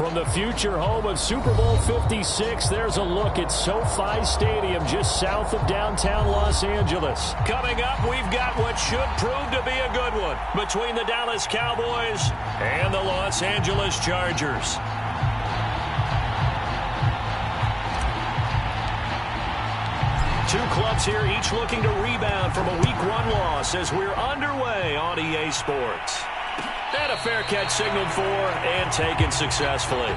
From the future home of Super Bowl 56, there's a look at SoFi Stadium just south of downtown Los Angeles. Coming up, we've got what should prove to be a good one between the Dallas Cowboys and the Los Angeles Chargers. Two clubs here, each looking to rebound from a Week 1 loss as we're underway on EA Sports. And a fair catch signaled for and taken successfully.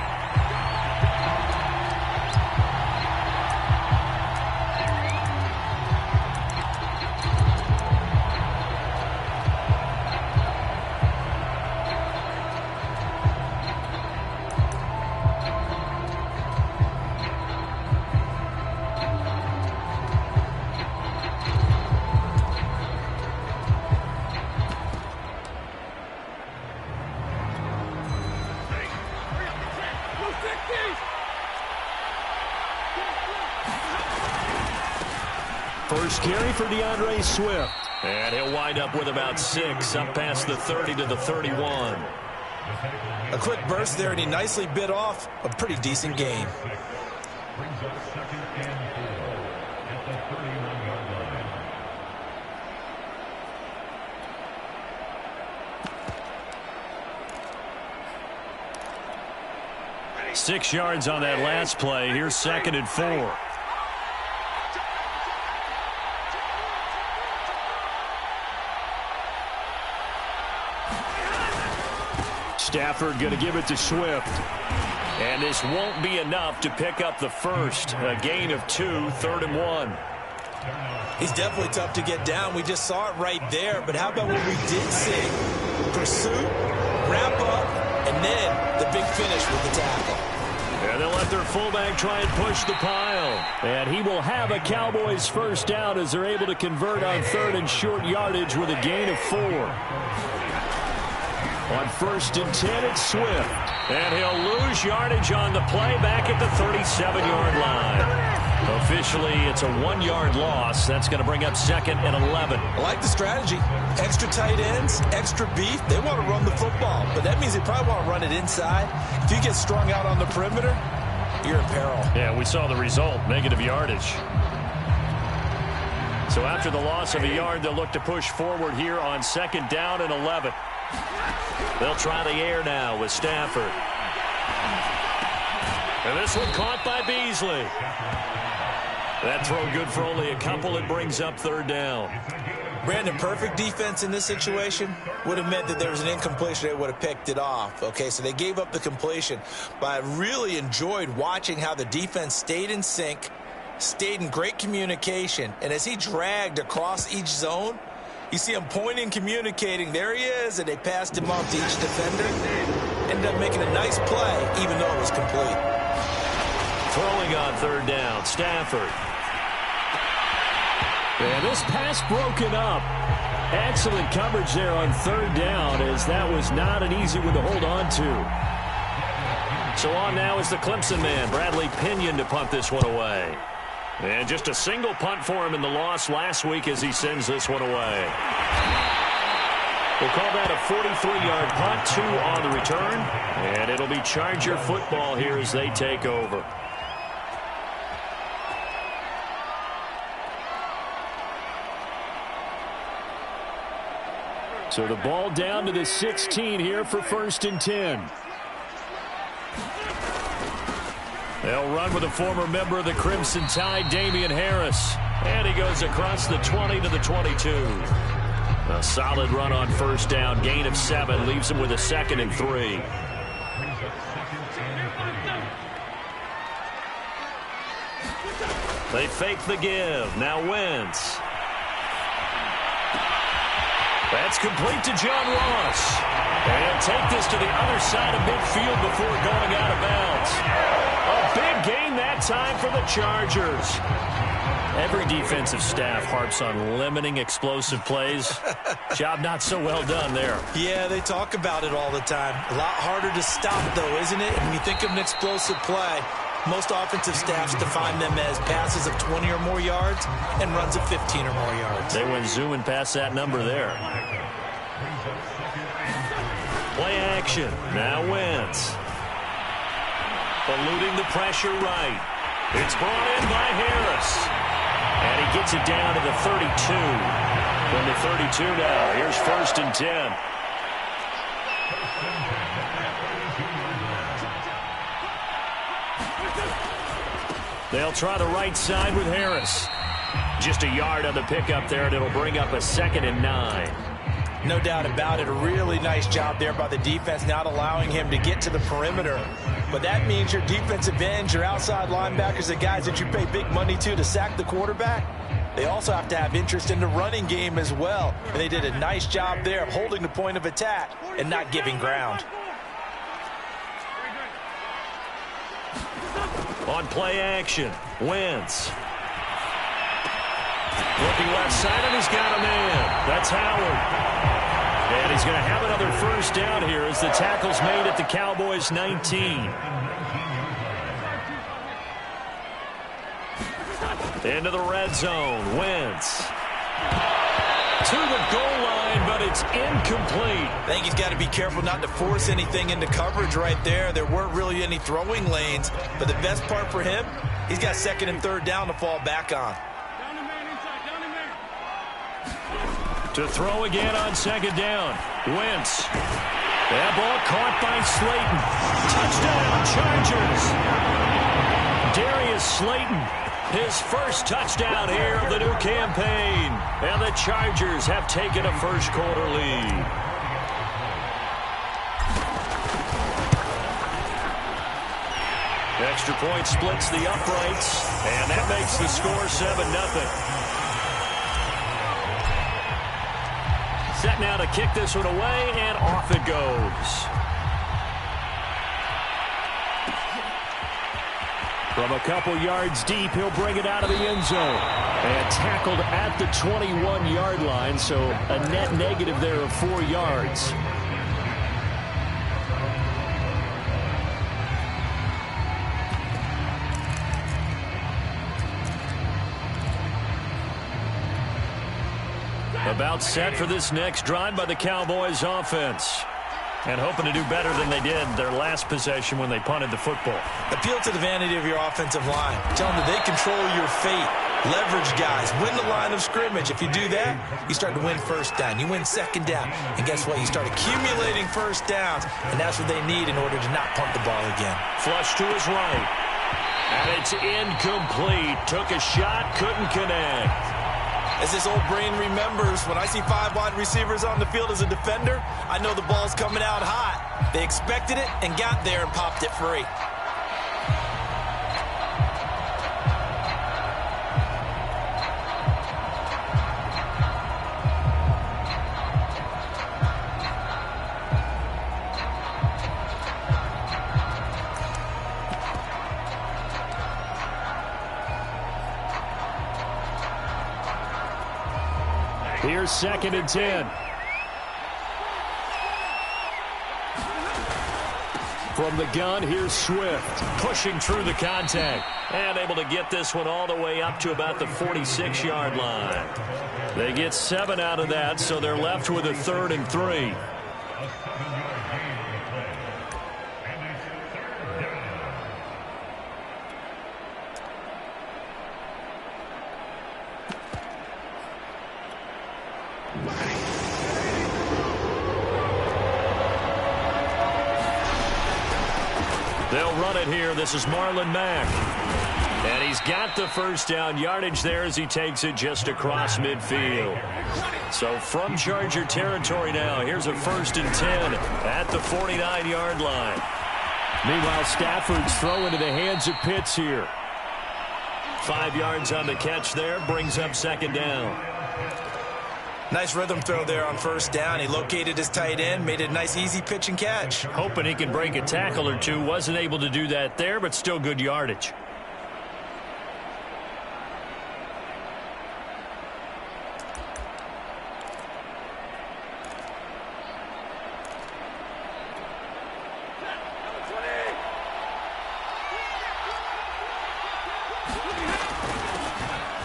First carry for Swift. And he'll wind up with about 6, up past the 30 to the 31. A quick burst there, and he nicely bit off a pretty decent gain. Brings up 2nd and 4 at the 31-yard line. 6 yards on that last play. Here's 2nd and 4. Stafford going to give it to Swift. And this won't be enough to pick up the first. A gain of 2, 3rd and 1. He's definitely tough to get down. We just saw it right there. But how about what we did see? Pursuit, wrap up, and then the big finish with the tackle. And they'll let their fullback try and push the pile. And he will have a Cowboys first down as they're able to convert on 3rd and short yardage with a gain of 4. On 1st and 10, it's Swift. And he'll lose yardage on the play back at the 37-yard line. Officially, it's a 1-yard loss. That's going to bring up 2nd and 11. I like the strategy. Extra tight ends, extra beef. They want to run the football, but that means they probably want to run it inside. If you get strung out on the perimeter, you're in peril. Yeah, we saw the result, negative yardage. So after the loss of a yard, they'll look to push forward here on 2nd down and 11. They'll try the air now with Stafford. And this one caught by Beasley. That throw good for only a couple. It brings up 3rd down. Brandon, perfect defense in this situation would have meant that there was an incompletion. They would have picked it off. Okay, so they gave up the completion. But I really enjoyed watching how the defense stayed in sync, stayed in great communication. And as he dragged across each zone, you see him pointing, communicating. There he is, and they passed him off to each defender. Ended up making a nice play, even though it was complete. Throwing on third down, Stafford. And this pass broken up. Excellent coverage there on third down, as that was not an easy one to hold on to. So on now is the Clemson man, Bradley Pinion, to punt this one away. And just a single punt for him in the loss last week as he sends this one away. We'll call that a 43-yard punt, 2 on the return. And it'll be Charger football here as they take over. So the ball down to the 16 here for 1st and 10. They'll run with a former member of the Crimson Tide, Damian Harris. And he goes across the 20 to the 22. A solid run on first down. Gain of 7 leaves him with a 2nd and 3. They fake the give. Now Wentz. That's complete to John Ross. And he'll take this to the other side of midfield before going out of bounds. A big gain that time for the Chargers. Every defensive staff harps on limiting explosive plays. Job not so well done there. Yeah, they talk about it all the time. A lot harder to stop, though, isn't it? When you think of an explosive play, most offensive staffs define them as passes of 20 or more yards and runs of 15 or more yards. They went zooming past that number there. Play action. Now Wentz. Eluding the pressure right. It's brought in by Harris. And he gets it down to the 32. From the 32 now. Here's 1st and 10. They'll try the right side with Harris. Just a yard on the pickup there, and it'll bring up a 2nd and 9. No doubt about it. A really nice job there by the defense, not allowing him to get to the perimeter. But that means your defensive ends, your outside linebackers, the guys that you pay big money to sack the quarterback, they also have to have interest in the running game as well. And they did a nice job there of holding the point of attack and not giving ground. On play action, Wentz. Looking left side, and he's got a man. That's Howard. And he's going to have another first down here as the tackle's made at the Cowboys' 19. Into the red zone, Wentz. To the goal line, but it's incomplete. I think he's got to be careful not to force anything into coverage right there. There weren't really any throwing lanes, but the best part for him, he's got 2nd and 3rd down to fall back on. To throw again on 2nd down, Wentz. That ball caught by Slayton. Touchdown, Chargers. Darius Slayton, his first touchdown here of the new campaign. And the Chargers have taken a first-quarter lead. Extra point splits the uprights, and that makes the score 7-0. Set now to kick this one away, and off it goes. From a couple yards deep, he'll bring it out of the end zone. And tackled at the 21-yard line, so a net negative there of 4 yards. About set for this next drive by the Cowboys offense. And hoping to do better than they did their last possession when they punted the football. Appeal to the vanity of your offensive line. Tell them that they control your fate. Leverage guys. Win the line of scrimmage. If you do that, you start to win first down. You win 2nd down. And guess what? You start accumulating first downs. And that's what they need in order to not punt the ball again. Flush to his right. And it's incomplete. Took a shot, couldn't connect. As this old brain remembers, when I see 5 wide receivers on the field as a defender, I know the ball's coming out hot. They expected it and got there and popped it free. Here's 2nd and 10. From the gun, here's Swift, pushing through the contact, and able to get this one all the way up to about the 46-yard line. They get 7 out of that, so they're left with a 3rd and 3. They'll run it here. This is Marlon Mack. And he's got the first down yardage there as he takes it just across midfield. So from Charger territory now, here's a 1st and 10 at the 49-yard line. Meanwhile, Stafford's throw into the hands of Pitts here. 5 yards on the catch there, brings up 2nd down. Nice rhythm throw there on 1st down. He located his tight end, made a nice easy pitch and catch. Hoping he could break a tackle or two. Wasn't able to do that there, but still good yardage.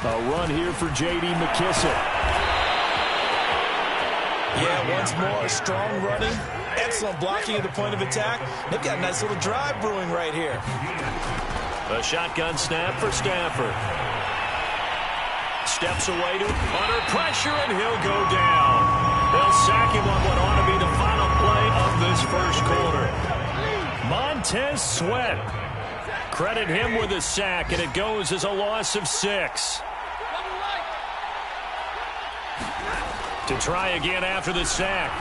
A run here for J.D. McKissic. Yeah, once more, strong running, excellent blocking at the point of attack. They've got a nice little drive brewing right here. A shotgun snap for Stafford. Steps away to under pressure, and he'll go down. They'll sack him on what ought to be the final play of this 1st quarter. Montez Sweat. Credit him with a sack, and it goes as a loss of 6. To try again after the sack.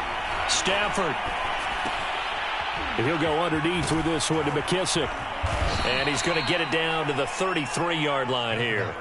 Stafford. And he'll go underneath with this one to McKissic. And he's going to get it down to the 33-yard line here.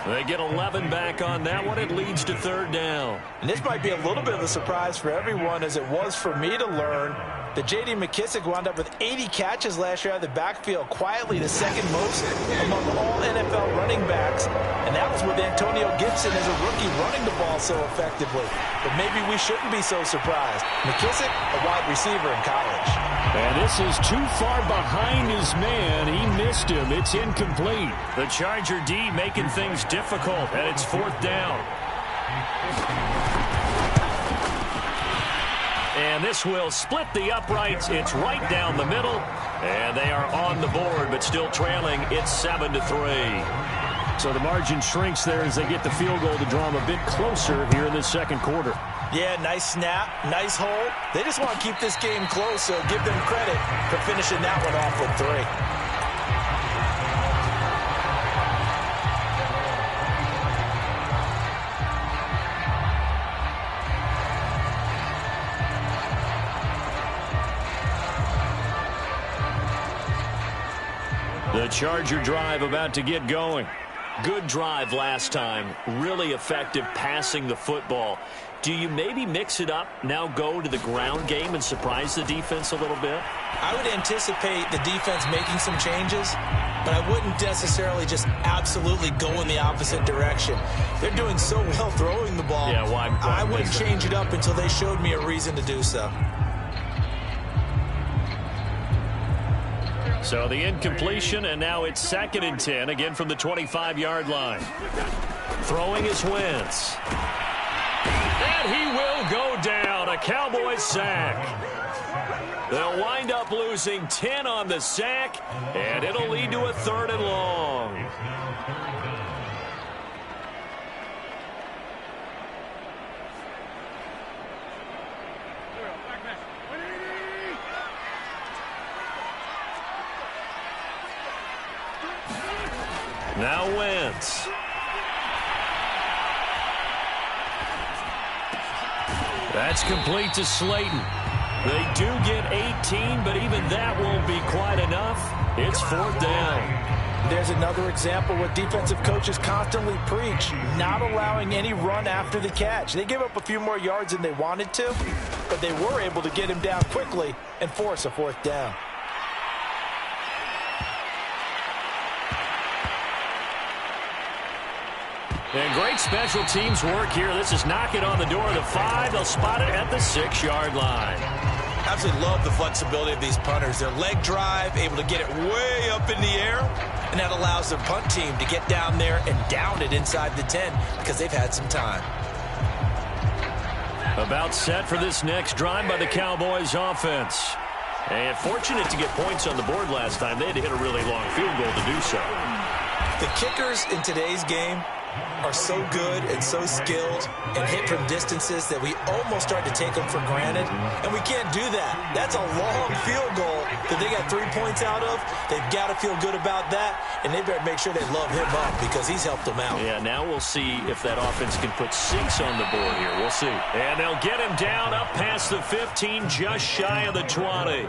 They get 11 back on that one. It leads to 3rd down. And this might be a little bit of a surprise for everyone, as it was for me to learn that J.D. McKissic wound up with 80 catches last year out of the backfield, quietly the 2nd most among all NFL running backs. And that was with Antonio Gibson as a rookie running the ball so effectively. But maybe we shouldn't be so surprised. McKissic, a wide receiver in college. And this is too far behind his man. He missed him. It's incomplete. The Charger D making things difficult, and it's 4th down. And this will split the uprights. It's right down the middle. And they are on the board, but still trailing. It's 7-3. So the margin shrinks there as they get the field goal to draw them a bit closer here in the 2nd quarter. Yeah, nice snap, nice hold. They just want to keep this game close, so give them credit for finishing that one off with 3. The Charger drive about to get going. Good drive last time. Really effective passing the football. Do you maybe mix it up, now go to the ground game and surprise the defense a little bit? I would anticipate the defense making some changes, but I wouldn't necessarily just absolutely go in the opposite direction. They're doing so well throwing the ball. Yeah, why I wouldn't change it up until they showed me a reason to do so. So the incompletion, and now it's 2nd and 10, again from the 25-yard line. Throwing is Wentz. And he will go down, a Cowboys sack. They'll wind up losing 10 on the sack, and it'll lead to a 3rd and long. Now Wentz. That's complete to Slayton. They do get 18, but even that won't be quite enough. It's 4th down. There's another example what defensive coaches constantly preach, not allowing any run after the catch. They gave up a few more yards than they wanted to, but they were able to get him down quickly and force a 4th down. And great special teams work here. This is knock it on the door of the 5. They'll spot it at the 6-yard line. Absolutely love the flexibility of these punters. Their leg drive, able to get it way up in the air, and that allows their punt team to get down there and down it inside the 10 because they've had some time. About set for this next drive by the Cowboys offense. And fortunate to get points on the board last time. They had to hit a really long field goal to do so. The kickers in today's game are so good and so skilled and hit from distances that we almost start to take them for granted, and we can't do that. That's a long field goal that they got 3 points out of. They've got to feel good about that, and they better make sure they love him up because he's helped them out. Yeah, now we'll see if that offense can put 6 on the board here. We'll see. And they'll get him down up past the 15, just shy of the 20.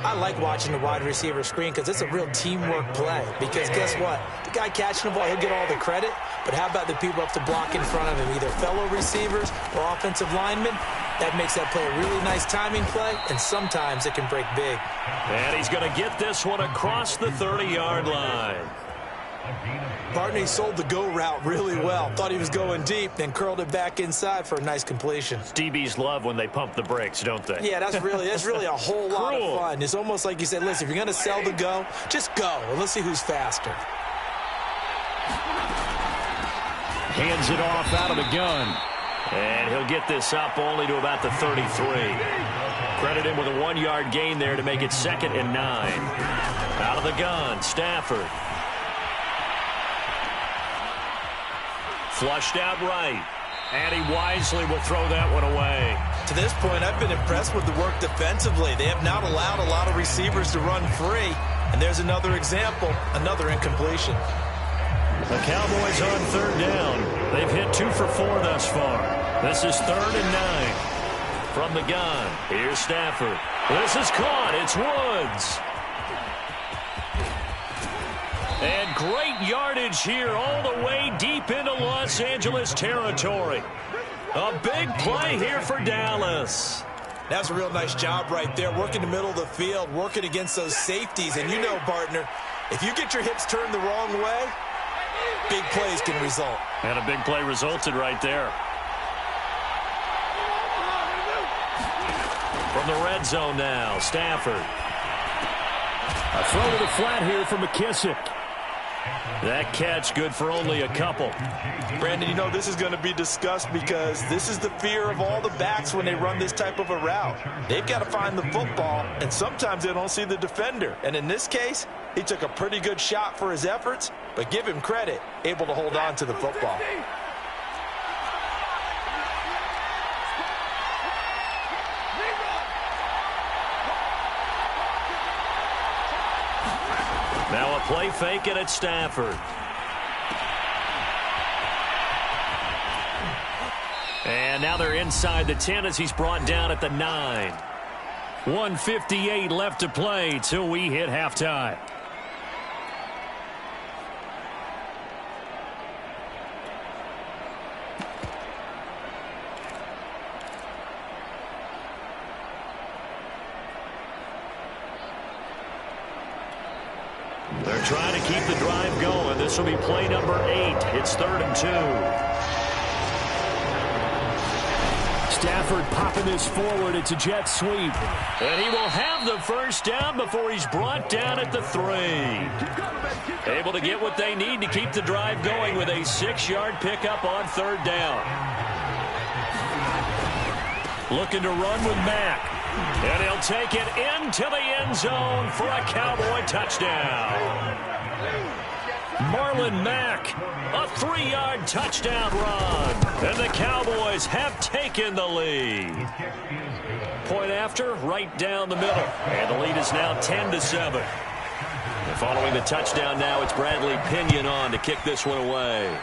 I like watching the wide receiver screen because it's a real teamwork play. Because guess what? The guy catching the ball, he'll get all the credit. But how about the people up to block in front of him, either fellow receivers or offensive linemen? That makes that play a really nice timing play, and sometimes it can break big. And he's going to get this one across the 30-yard line. Barney sold the go route really well. Thought he was going deep, then curled it back inside for a nice completion. DBs love when they pump the brakes, don't they? Yeah, that's really a whole lot of fun. It's almost like you said, listen, if you're going to sell the go, just go, and let's see who's faster. Hands it off out of the gun. And he'll get this up only to about the 33. Credit him with a 1-yard gain there to make it 2nd and 9. Out of the gun, Stafford. Flushed out right. And he wisely will throw that one away. To this point, I've been impressed with the work defensively. They have not allowed a lot of receivers to run free. And there's another example, another incompletion. The Cowboys on 3rd down. They've hit 2 for 4 thus far. This is 3rd and 9. From the gun, here's Stafford. This is caught. It's Woods. And great yardage here all the way deep into Los Angeles territory. A big play here for Dallas. That's a real nice job right there, working the middle of the field, working against those safeties. And you know, partner, if you get your hips turned the wrong way, big plays can result. And a big play resulted right there. From the red zone now, Stafford. A throw to the flat here for McKissick. That catch good for only a couple. Brandon, you know this is going to be discussed because this is the fear of all the backs when they run this type of a route. They've got to find the football, and sometimes they don't see the defender. And in this case, he took a pretty good shot for his efforts, but give him credit, able to hold on to the football. Now a play fake and it's Stafford. And now they're inside the 10 as he's brought down at the 9. 1:58 left to play till we hit halftime. They're trying to keep the drive going. This will be play number 8. It's 3rd and 2. Stafford popping this forward. It's a jet sweep. And he will have the first down before he's brought down at the 3. Able to get what they need to keep the drive going with a 6-yard pickup on 3rd down. Looking to run with Mack. And he'll take it into the end zone for a Cowboy touchdown. Marlon Mack, a 3-yard touchdown run. And the Cowboys have taken the lead. Point after, right down the middle. And the lead is now 10-7. And following the touchdown now, it's Bradley Pinion on to kick this one away.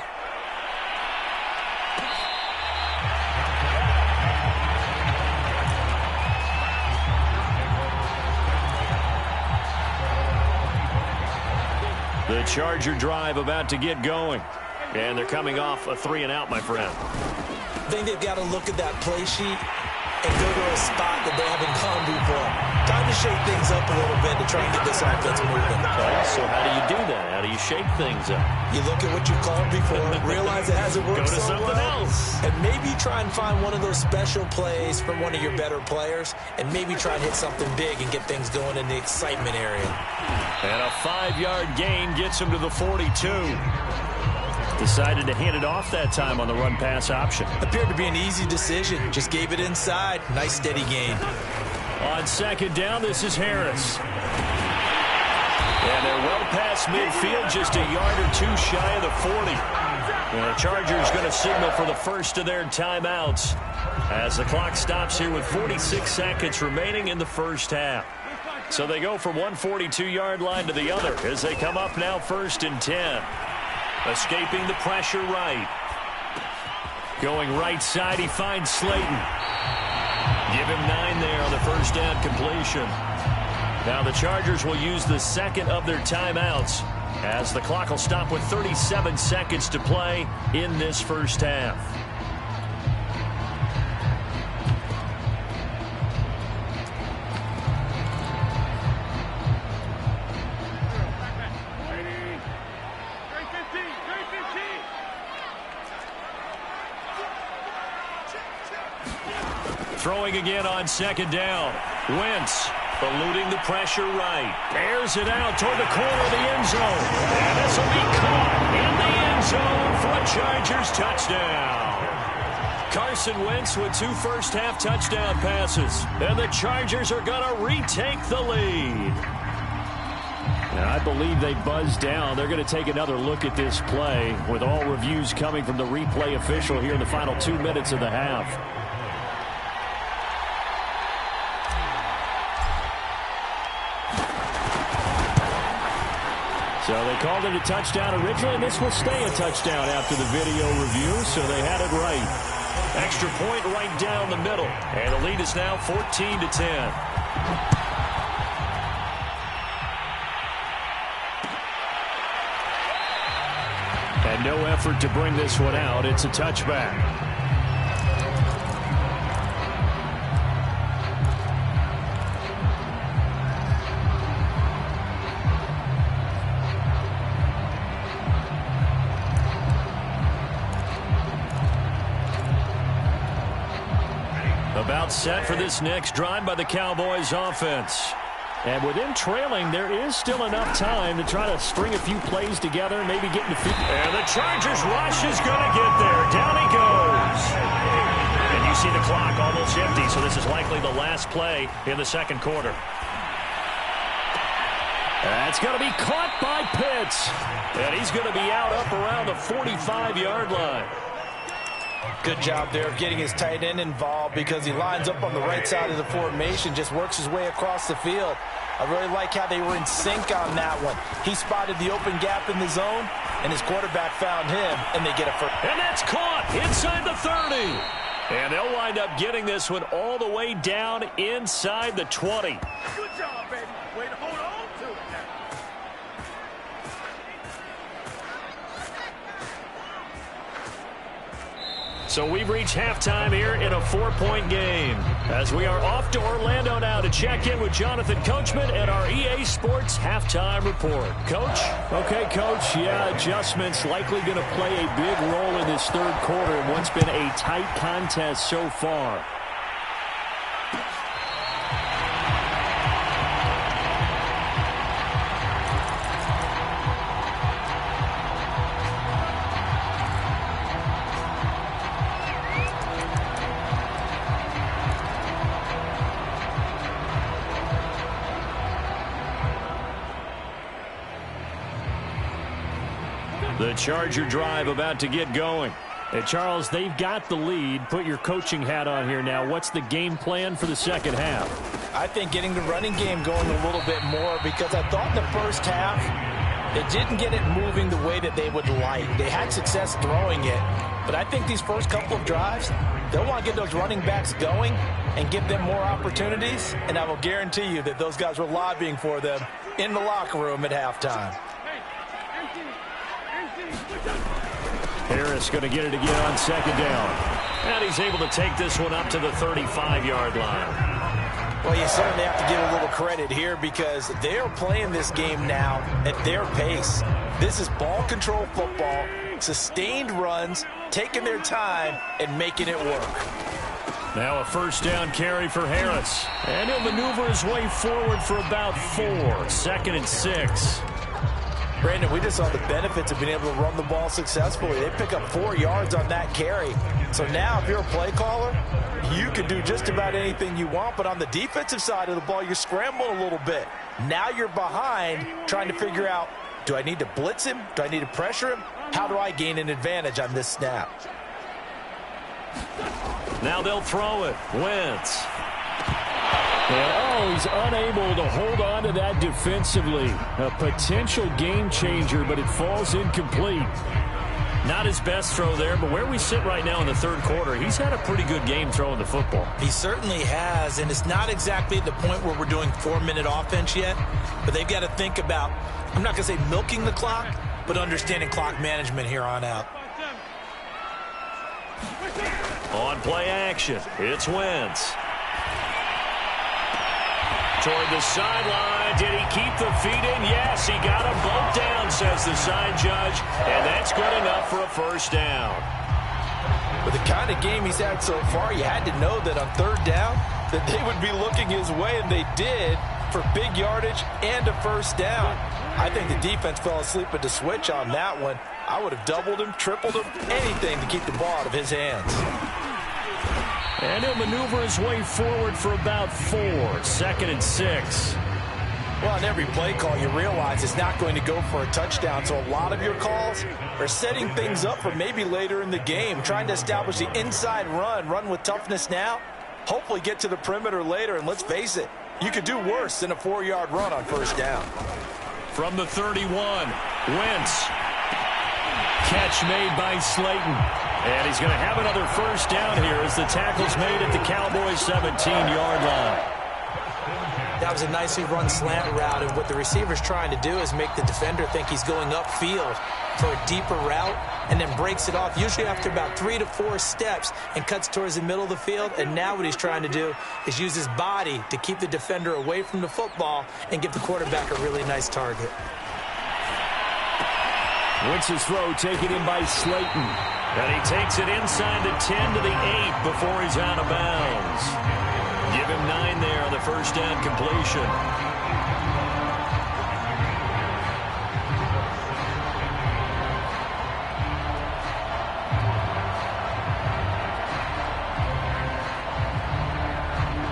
The Charger drive about to get going. And they're coming off a 3-and-out, my friend. I think they've got to look at that play sheet and go to a spot that they haven't gone before. Time to shake things up a little bit to try and get this offense moving. Okay, so how do you do that? How do you shake things up? You look at what you called before, realize it hasn't worked Go to so something well, else. and maybe try and find one of those special plays from one of your better players, and maybe try and hit something big and get things going in the excitement area. And a 5-yard gain gets him to the 42. Decided to hand it off that time on the run-pass option. Appeared to be an easy decision. Just gave it inside. Nice steady gain. On second down, this is Harris. And they're well past midfield, just a yard or two shy of the 40. And the Chargers going to signal for the first of their timeouts as the clock stops here with 46 seconds remaining in the first half. So they go from one 42-yard line to the other as they come up now 1st and 10. Escaping the pressure right. Going right side, he finds Slayton. Give him 9 there on the first down completion. Now the Chargers will use the second of their timeouts as the clock will stop with 37 seconds to play in this first half. Throwing again on second down. Wentz eluding the pressure right. Airs it out toward the corner of the end zone. And this will be caught in the end zone for a Chargers touchdown. Carson Wentz with 2 first-half touchdown passes. And the Chargers are going to retake the lead. And I believe they buzzed down. They're going to take another look at this play with all reviews coming from the replay official here in the final 2 minutes of the half. So they called it a touchdown originally, and this will stay a touchdown after the video review, so they had it right. Extra point right down the middle, and the lead is now 14-10. And no effort to bring this one out. It's a touchback. About set for this next drive by the Cowboys offense. And with them trailing, there is still enough time to try to string a few plays together and maybe get in the field. And the Chargers rush is going to get there. Down he goes. And you see the clock almost empty, so this is likely the last play in the second quarter. That's going to be caught by Pitts. And he's going to be out up around the 45-yard line. Good job there of getting his tight end involved because he lines up on the right side of the formation, just works his way across the field. I really like how they were in sync on that one. He spotted the open gap in the zone, and his quarterback found him, and they get a first. And that's caught inside the 30. And they'll wind up getting this one all the way down inside the 20. Good job, baby. Way to hold on to it now. So we've reached halftime here in a 4-point game as we are off to Orlando now to check in with Jonathan Coachman and our EA Sports halftime report. Coach? Okay, Coach. Yeah, adjustments likely going to play a big role in this third quarter in what's been a tight contest so far. The Charger drive about to get going. Hey, Charles, they've got the lead. Put your coaching hat on here now. What's the game plan for the second half? I think getting the running game going a little bit more because I thought in the first half they didn't get it moving the way that they would like. They had success throwing it, but I think these first couple of drives, they'll want to get those running backs going and give them more opportunities, and I will guarantee you that those guys were lobbying for them in the locker room at halftime. Harris going to get it again on second down. And he's able to take this one up to the 35-yard line. Well, you certainly have to give a little credit here because they're playing this game now at their pace. This is ball control football, sustained runs, taking their time, and making it work. Now a first down carry for Harris. And he'll maneuver his way forward for about 4. 2nd and 6. Brandon, we just saw the benefits of being able to run the ball successfully. They pick up 4 yards on that carry. So now if you're a play caller, you can do just about anything you want. But on the defensive side of the ball, you're scrambling a little bit. Now you're behind trying to figure out, do I need to blitz him? Do I need to pressure him? How do I gain an advantage on this snap? Now they'll throw it. Wentz. And, he's unable to hold on to that defensively. A potential game changer, but it falls incomplete. Not his best throw there, but where we sit right now in the third quarter, he's had a pretty good game throwing the football. He certainly has, and it's not exactly at the point where we're doing 4-minute offense yet, but they've got to think about, I'm not going to say milking the clock, but understanding clock management here on out. On play action, it's Wentz. Toward the sideline. Did he keep the feet in? Yes, he got them both down, says the side judge. And that's good enough for a first down. With the kind of game he's had so far, you had to know that on third down that they would be looking his way, and they did, for big yardage and a first down. I think the defense fell asleep at the switch on that one. I would have doubled him, tripled him, anything to keep the ball out of his hands. And he'll maneuver his way forward for about 4. 2nd and 6. Well, on every play call, you realize it's not going to go for a touchdown. So a lot of your calls are setting things up for maybe later in the game, trying to establish the inside run with toughness now, hopefully get to the perimeter later. And let's face it, you could do worse than a 4-yard run on first down. From the 31, Wentz. Catch made by Slayton. And he's going to have another first down here as the tackle's made at the Cowboys' 17-yard line. That was a nicely run slant route, and what the receiver's trying to do is make the defender think he's going upfield for a deeper route and then breaks it off, usually after about 3 to 4 steps, and cuts towards the middle of the field. And now what he's trying to do is use his body to keep the defender away from the football and give the quarterback a really nice target. Wentz's throw taken in by Slayton. And he takes it inside the 10 to the 8 before he's out of bounds. Give him 9 there on the first down completion.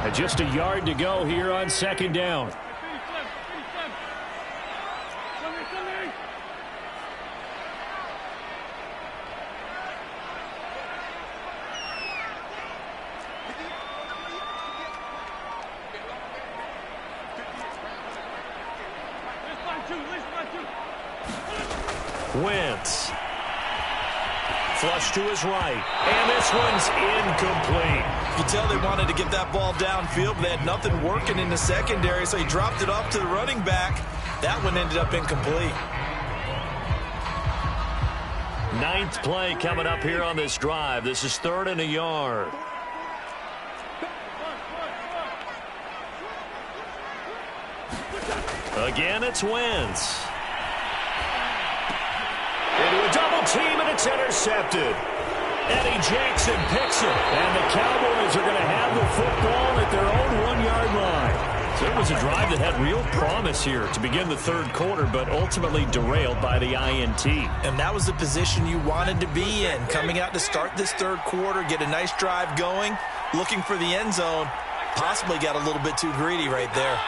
And just a yard to go here on second down. Wentz. Flush to his right. And this one's incomplete. You tell they wanted to get that ball downfield, but they had nothing working in the secondary, so he dropped it off to the running back. That one ended up incomplete. 9th play coming up here on this drive. This is 3rd and a yard. Again, it's Wentz. Into a double team, and it's intercepted. Eddie Jackson picks it, and the Cowboys are going to have the football at their own 1-yard line. So it was a drive that had real promise here to begin the third quarter, but ultimately derailed by the INT. And that was the position you wanted to be in, coming out to start this third quarter, get a nice drive going, looking for the end zone. Possibly got a little bit too greedy right there.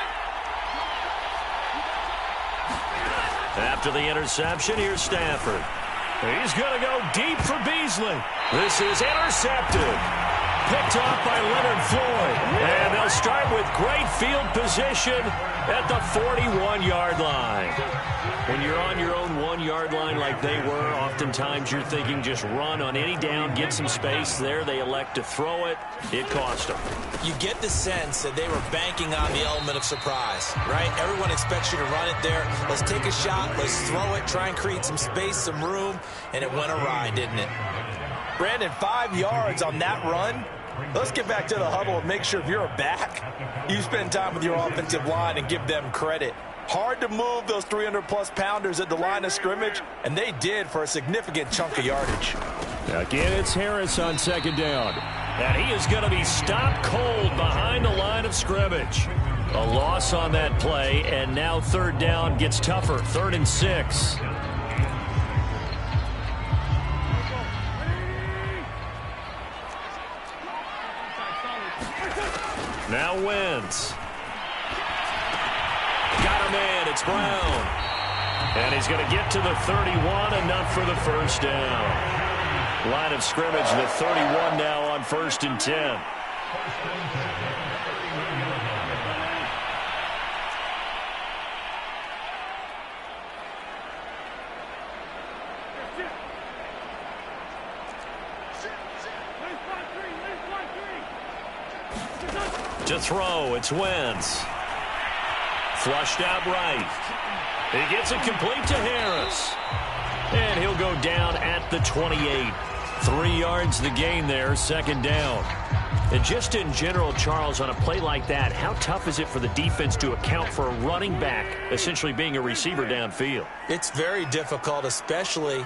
After the interception, here's Stafford. He's going to go deep for Beasley. This is intercepted. picked off by Leonard Floyd. And they'll start with great field position at the 41-yard line. When you're on your own 1-yard line like they were, oftentimes you're thinking just run on any down, get some space. There they elect to throw it. It cost them. You get the sense that they were banking on the element of surprise, right? Everyone expects you to run it there. Let's take a shot. Let's throw it. Try and create some space, some room. And it went awry, didn't it? Brandon, 5 yards on that run. Let's get back to the huddle and make sure if you're a back, you spend time with your offensive line and give them credit. Hard to move those 300-plus pounders at the line of scrimmage, and they did for a significant chunk of yardage. Again, it's Harris on second down. And he is going to be stopped cold behind the line of scrimmage. A loss on that play, and now third down gets tougher. 3rd and 6. Now Wentz. Got him in. It's Brown. And he's going to get to the 31, enough for the first down. Line of scrimmage, the 31 now on 1st and 10. To throw, it's Wentz. Flushed out right. He gets it complete to Harris. And he'll go down at the 28. 3 yards the gain there, 2nd down. And just in general, Charles, on a play like that, how tough is it for the defense to account for a running back essentially being a receiver downfield? It's very difficult, especially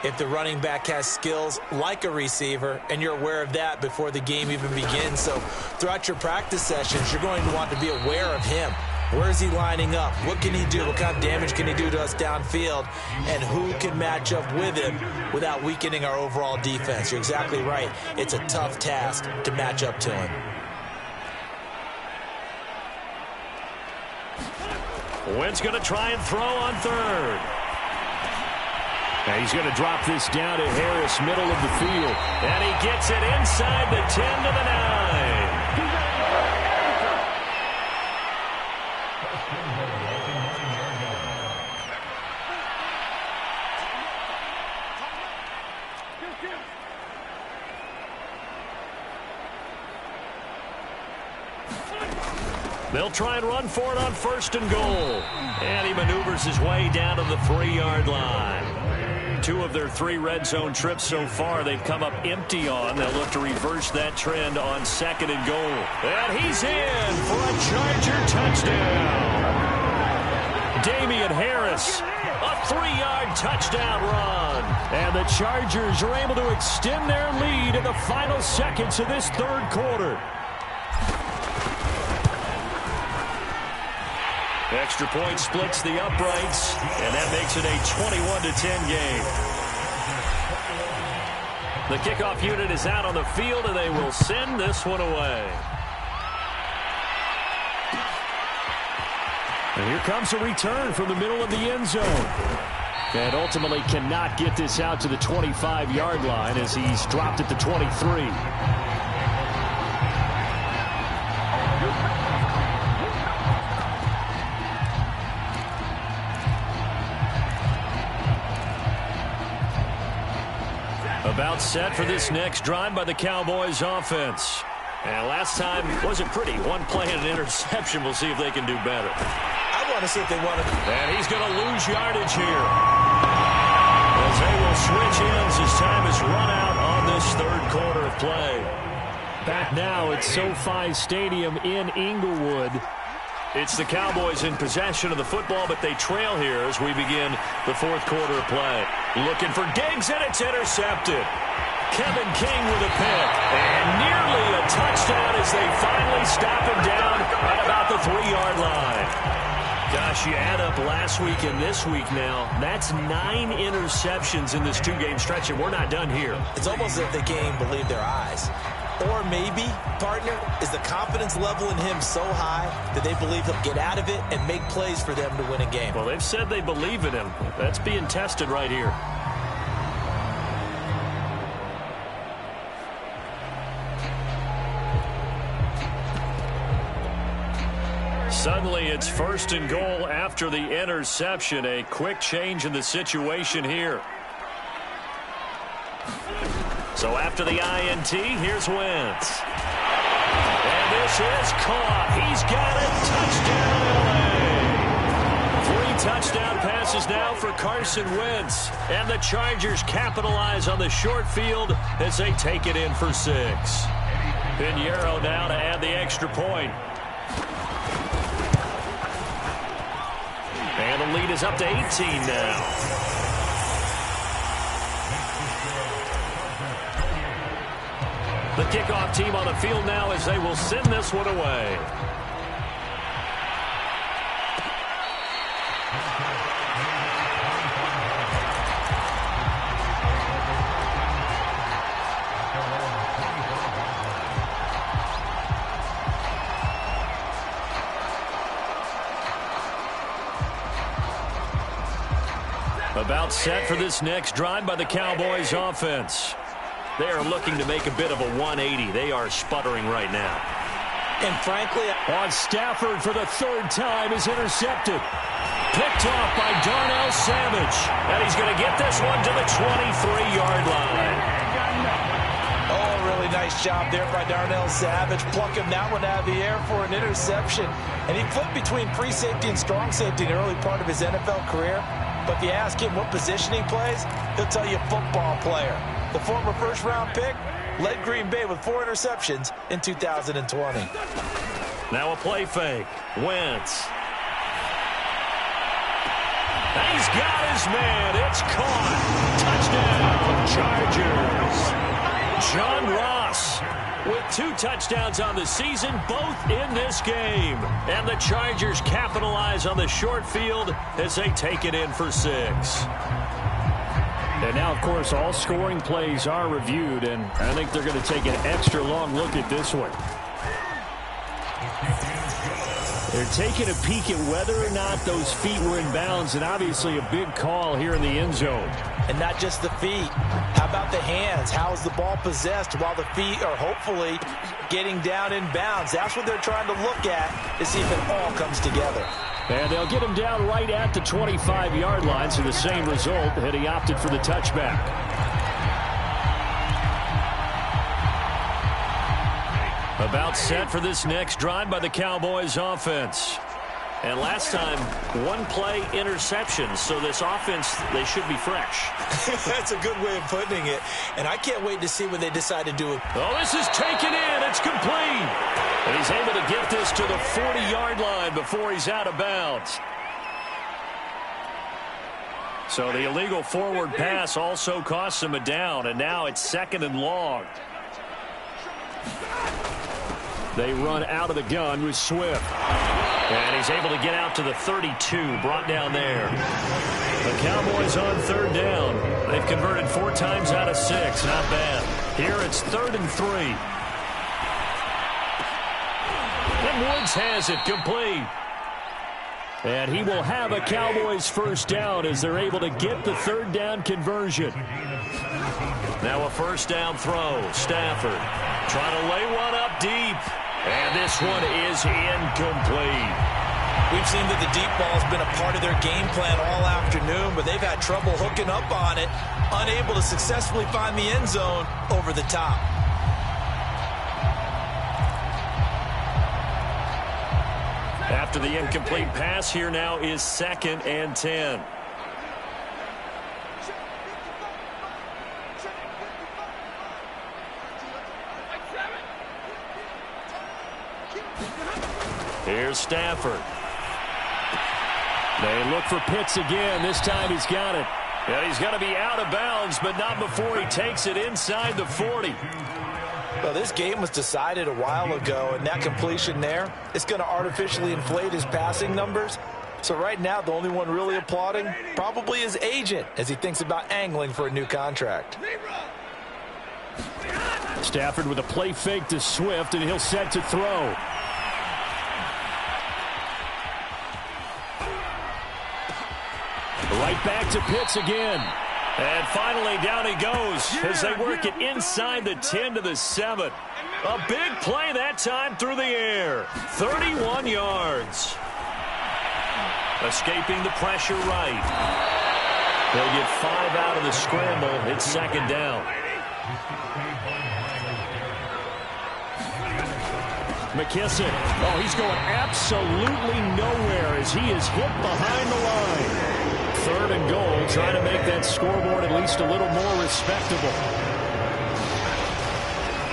if the running back has skills like a receiver, and you're aware of that before the game even begins. So throughout your practice sessions, you're going to want to be aware of him. Where is he lining up? What can he do? What kind of damage can he do to us downfield? And who can match up with him without weakening our overall defense? You're exactly right. It's a tough task to match up to him. Wentz going to try and throw on 3rd. And he's going to drop this down to Harris, middle of the field. And he gets it inside the 10 to the 9. They'll try and run for it on 1st and goal. And he maneuvers his way down to the 3-yard line. 2 of their 3 red zone trips so far they've come up empty on. They'll look to reverse that trend on 2nd and goal. And he's in for a Charger touchdown. Damian Harris, a 3-yard touchdown run. And the Chargers are able to extend their lead in the final seconds of this 3rd quarter. Extra point splits the uprights, and that makes it a 21-10 game. The kickoff unit is out on the field, and they will send this one away. And here comes a return from the middle of the end zone. And ultimately cannot get this out to the 25-yard line as he's dropped at the 23. About set for this next drive by the Cowboys offense. And last time wasn't pretty. 1 play and an interception. We'll see if they can do better. I want to see if they want to. And he's going to lose yardage here. As they will switch ends as time is run out on this 3rd quarter of play. Back now at SoFi Stadium in Inglewood. It's the Cowboys in possession of the football, but they trail here as we begin the 4th quarter of play. Looking for Diggs, and it's intercepted. Kevin King with a pick, and nearly a touchdown as they finally stop him down at about the 3-yard line. Gosh, you add up last week and this week now, that's 9 interceptions in this 2-game stretch, and we're not done here. It's almost as if they can't even believe their eyes. Or maybe, partner, is the confidence level in him so high that they believe he'll get out of it and make plays for them to win a game. Well, they've said they believe in him. That's being tested right here. Suddenly it's 1st and goal after the interception. A quick change in the situation here. So after the INT, here's Wentz. And this is caught. He's got it. Touchdown, LA. 3 touchdown passes now for Carson Wentz. And the Chargers capitalize on the short field as they take it in for 6. Pinheiro now to add the extra point. And the lead is up to 18 now. The kickoff team on the field now as they will send this one away. About set for this next drive by the Cowboys offense. They are looking to make a bit of a 180. They are sputtering right now. And frankly, on Stafford for the 3rd time is intercepted. Picked off by Darnell Savage. And he's going to get this one to the 23-yard line. Oh, really nice job there by Darnell Savage, plucking that one out of the air for an interception. And he flipped between free safety and strong safety in the early part of his NFL career. But if you ask him what position he plays, he'll tell you football player. The former first-round pick led Green Bay with 4 interceptions in 2020. Now a play fake. Wentz. He's got his man. It's caught. Touchdown, Chargers. John Ross with 2 touchdowns on the season, both in this game. And the Chargers capitalize on the short field as they take it in for 6. And now, of course, all scoring plays are reviewed, and I think they're going to take an extra long look at this one. They're taking a peek at whether or not those feet were in bounds, and obviously a big call here in the end zone. And not just the feet. How about the hands? How is the ball possessed while the feet are hopefully getting down in bounds? That's what they're trying to look at to see if it all comes together. And they'll get him down right at the 25-yard line, so the same result, and he opted for the touchback. About set for this next drive by the Cowboys offense. And last time, 1 play interception, so this offense, they should be fresh. That's a good way of putting it. And I can't wait to see what they decide to do. Oh, this is taken in. It's complete. And he's able to get this to the 40-yard line before he's out of bounds. So the illegal forward pass also costs him a down, and now it's 2nd and long. They run out of the gun with Swift. And he's able to get out to the 32, brought down there. The Cowboys on 3rd down. They've converted 4 times out of 6. Not bad. Here it's 3rd and 3. And Woods has it complete. And he will have a Cowboys 1st down as they're able to get the 3rd down conversion. Now a 1st down throw. Stafford trying to lay one up deep. And this one is incomplete. We've seen that the deep ball has been a part of their game plan all afternoon, but they've had trouble hooking up on it, unable to successfully find the end zone over the top. After the incomplete pass, here now is 2nd and 10. Here's Stafford. They look for Pitts again. This time he's got it. And he's going to be out of bounds, but not before he takes it inside the 40. Well, this game was decided a while ago, and that completion there is going to artificially inflate his passing numbers. So right now, the only one really applauding probably his agent as he thinks about angling for a new contract. Stafford with a play fake to Swift, and he'll set to throw. Right back to Pitts again. And finally, down he goes as they work it inside the 10 to the 7. A big play that time through the air. 31 yards. Escaping the pressure right. They'll get 5 out of the scramble. It's second down. McKissick. Oh, he's going absolutely nowhere as he is hit behind the line. 3rd and goal, trying to make that scoreboard at least a little more respectable.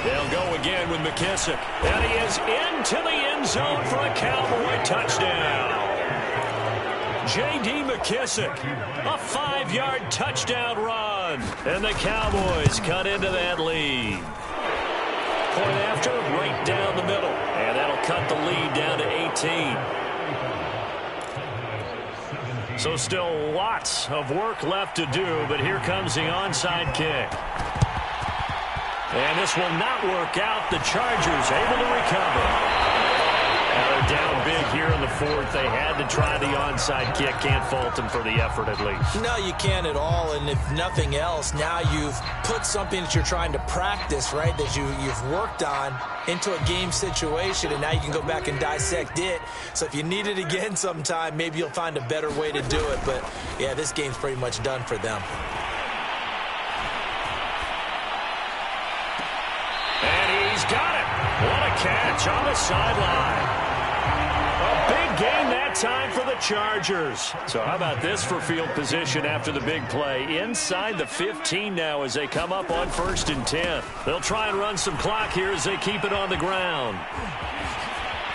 They'll go again with McKissick. And he is into the end zone for a Cowboy touchdown. J.D. McKissick, a 5-yard touchdown run. And the Cowboys cut into that lead. Point after, right down the middle. And that'll cut the lead down to 18. So still lots of work left to do, but here comes the onside kick. And this will not work out. The Chargers able to recover. Now they're down big here in the 4th. They had to try the onside kick. Can't fault them for the effort at least. No, you can't at all. And if nothing else, now you've put something that you're trying to practice, right, that you've worked on into a game situation, and now you can go back and dissect it. So if you need it again sometime, maybe you'll find a better way to do it. But, yeah, this game's pretty much done for them. And he's got it. What a catch on the sideline. A big gain that time for the Chargers. So how about this for field position after the big play? Inside the 15 now as they come up on 1st and 10. They'll try and run some clock here as they keep it on the ground.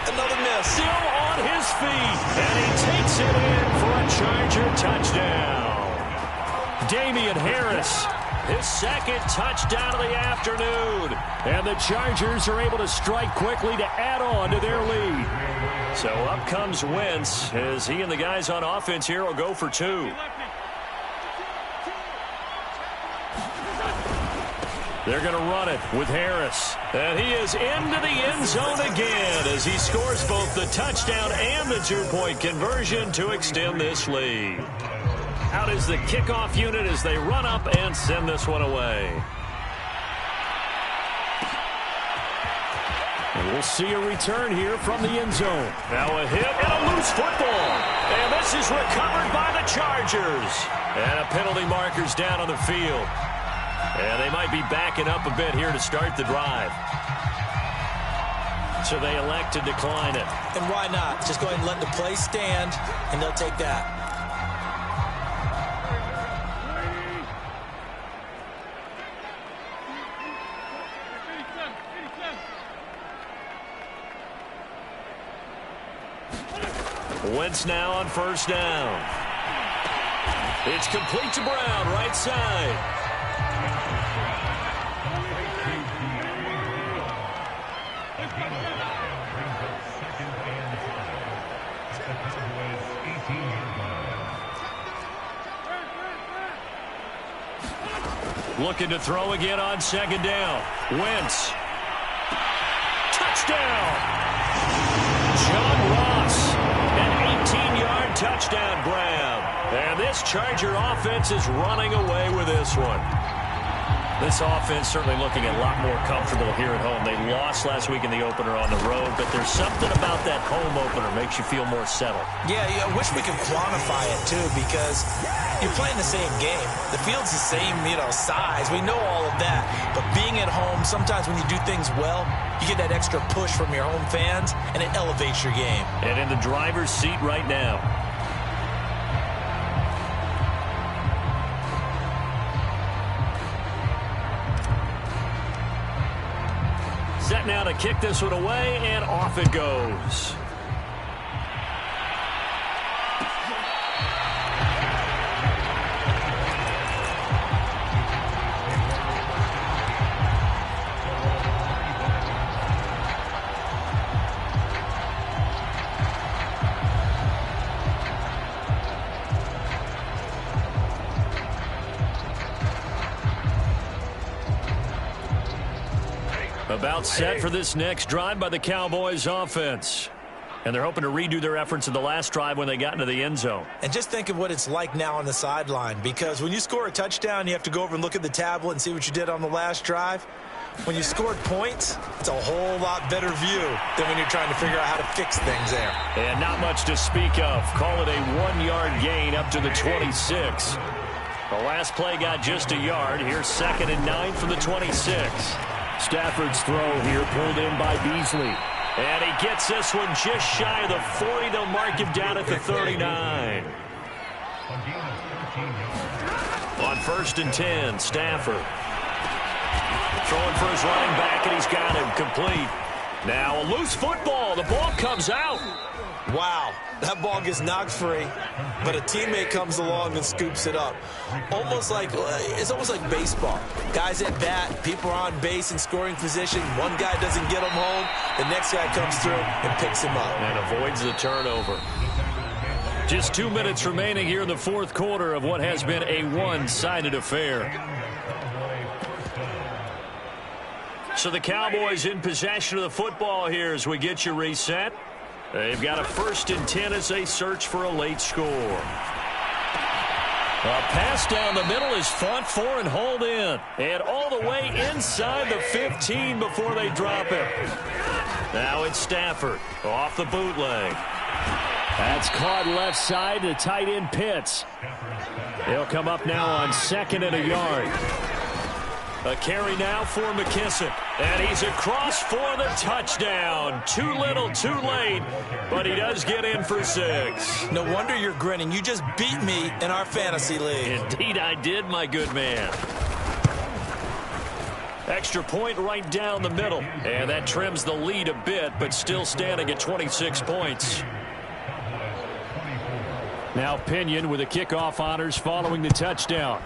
Another miss. Still on his feet. And he takes it in for a Charger touchdown. Damian Harris, his 2nd touchdown of the afternoon. And the Chargers are able to strike quickly to add on to their lead. So up comes Wentz as he and the guys on offense here will go for 2. They're going to run it with Harris. And he is into the end zone again as he scores both the touchdown and the 2-point conversion to extend this lead. Out is the kickoff unit as they run up and send this one away. And we'll see a return here from the end zone. Now a hit and a loose football. And this is recovered by the Chargers. And a penalty marker's down on the field. And they might be backing up a bit here to start the drive. So they elect to decline it. And why not? Just go ahead and let the play stand, and they'll take that. Wentz now on 1st down. It's complete to Brown, right side. Looking to throw again on 2nd down. Wentz. Touchdown. John Ross. An 18-yard touchdown grab. And this Charger offense is running away with this one. This offense certainly looking a lot more comfortable here at home. They lost last week in the opener on the road, but there's something about that home opener makes you feel more settled. Yeah, I wish we could quantify it, too, because you're playing the same game. The field's the same, size. We know all of that. But being at home, sometimes when you do things well, you get that extra push from your home fans, and it elevates your game. And in the driver's seat right now. Set now to kick this one away, and off it goes. About set for this next drive by the Cowboys offense. And they're hoping to redo their efforts in the last drive when they got into the end zone. And just think of what it's like now on the sideline, because when you score a touchdown, you have to go over and look at the tablet and see what you did on the last drive. When you scored points, it's a whole lot better view than when you're trying to figure out how to fix things there. And not much to speak of. Call it a 1-yard gain up to the 26. The last play got just a yard. Here's 2nd and 9 from the 26. Stafford's throw here pulled in by Beasley. And he gets this one just shy of the 40. They'll mark him down at the 39. On 1st and 10, Stafford. Throwing for his running back, and he's got him complete. Now a loose football. The ball comes out. Wow, that ball gets knocked free, but a teammate comes along and scoops it up. It's almost like baseball. Guys at bat, people are on base in scoring position. One guy doesn't get him home. The next guy comes through and picks him up. And avoids the turnover. Just 2 minutes remaining here in the fourth quarter of what has been a one-sided affair. So the Cowboys in possession of the football here as we get you reset. They've got a 1st and 10 as they search for a late score. A pass down the middle is fought for and hauled in. And all the way inside the 15 before they drop him. Now it's Stafford off the bootleg. That's caught left side to tight end Pitts. He'll come up now on 2nd and a yard. A carry now for McKissick. And he's across for the touchdown. Too little, too late. But he does get in for 6. No wonder you're grinning. You just beat me in our fantasy league. Indeed I did, my good man. Extra point right down the middle. And that trims the lead a bit, but still standing at 26 points. Now Pinion with the kickoff honors following the touchdown.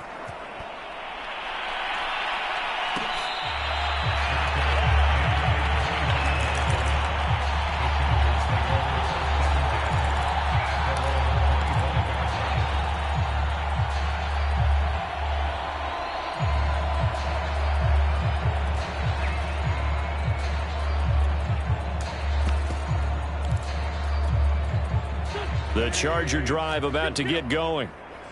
The Charger drive about to get going.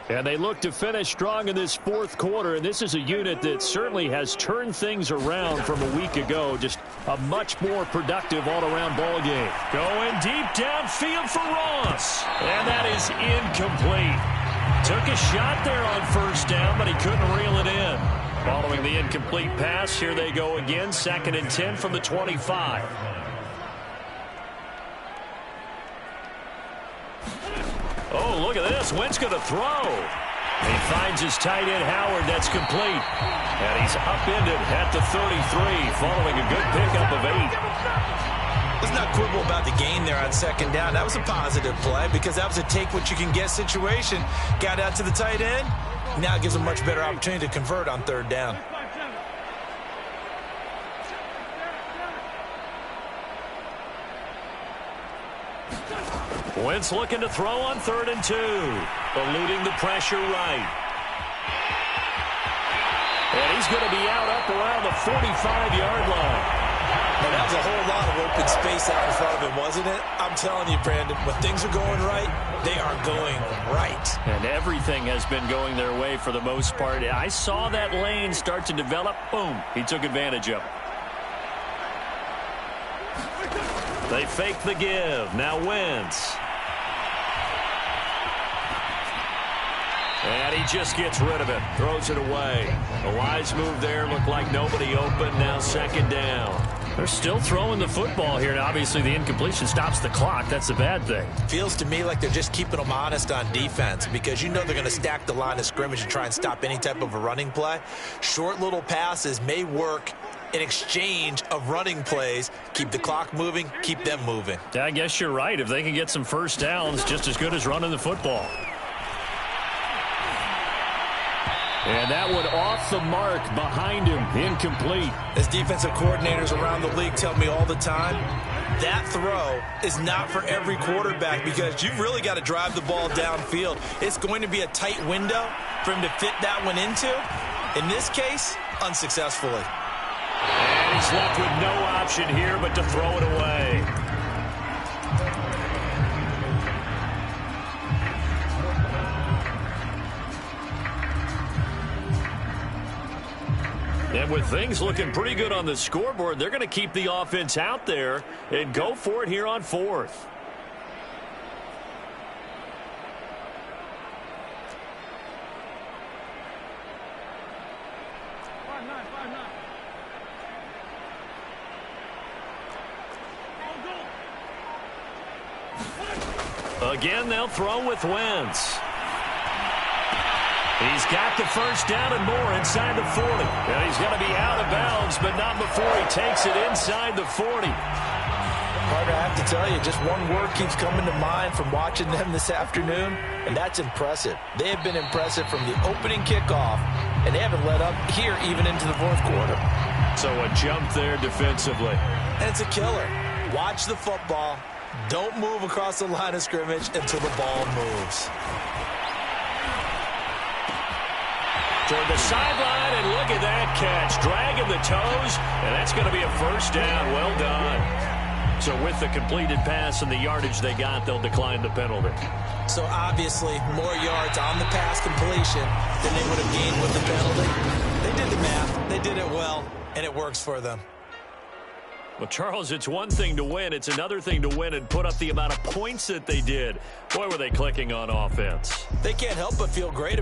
And they look to finish strong in this fourth quarter. And this is a unit that certainly has turned things around from a week ago. Just a much more productive all-around ball game. Going deep downfield for Ross. And that is incomplete. Took a shot there on 1st down, but he couldn't reel it in. Following the incomplete pass, here they go again. 2nd and 10 from the 25. Oh, look at this. Wentz going to throw. He finds his tight end, Howard. That's complete. And he's upended at the 33 following a good pickup of 8. Let's not quibble about the gain there on 2nd down. That was a positive play because that was a take-what-you-can-get situation. Got out to the tight end. Now it gives him a much better opportunity to convert on 3rd down. Wentz looking to throw on 3rd and 2. Eluding the pressure right. And he's going to be out up around the 45-yard line. Well, that was a whole lot of open space out in front of him, wasn't it? I'm telling you, Brandon, when things are going right, they are going right. And everything has been going their way for the most part. I saw that lane start to develop. Boom. He took advantage of it. They fake the give. Now Wentz. And he just gets rid of it. Throws it away. A wise move there. Looked like nobody open. Now 2nd down. They're still throwing the football here. Now, obviously, the incompletion stops the clock. That's the bad thing. Feels to me like they're just keeping them honest on defense because you know they're going to stack the line of scrimmage and try and stop any type of a running play. Short little passes may work in exchange of running plays. Keep the clock moving, keep them moving. Yeah, I guess you're right. If they can get some 1st downs, just as good as running the football. And that one off the mark behind him, incomplete. As defensive coordinators around the league tell me all the time, that throw is not for every quarterback because you've really got to drive the ball downfield. It's going to be a tight window for him to fit that one into. In this case, unsuccessfully. And he's left with no option here but to throw it away. And with things looking pretty good on the scoreboard, they're going to keep the offense out there and go for it here on 4th. Again, they'll throw with Wentz. He's got the first down and more inside the 40. And he's going to be out of bounds, but not before he takes it inside the 40. Partner, I have to tell you, just one word keeps coming to mind from watching them this afternoon, and that's impressive. They have been impressive from the opening kickoff, and they haven't let up here even into the 4th quarter. So a jump there defensively. And it's a killer. Watch the football. Don't move across the line of scrimmage until the ball moves. Toward the sideline, and look at that catch. Dragging the toes, and that's going to be a first down. Well done. So with the completed pass and the yardage they got, they'll decline the penalty. So obviously, more yards on the pass completion than they would have gained with the penalty. They did the math. They did it well, and it works for them. Well, Charles, it's one thing to win. It's another thing to win and put up the amount of points that they did. Boy, were they clicking on offense. They can't help but feel great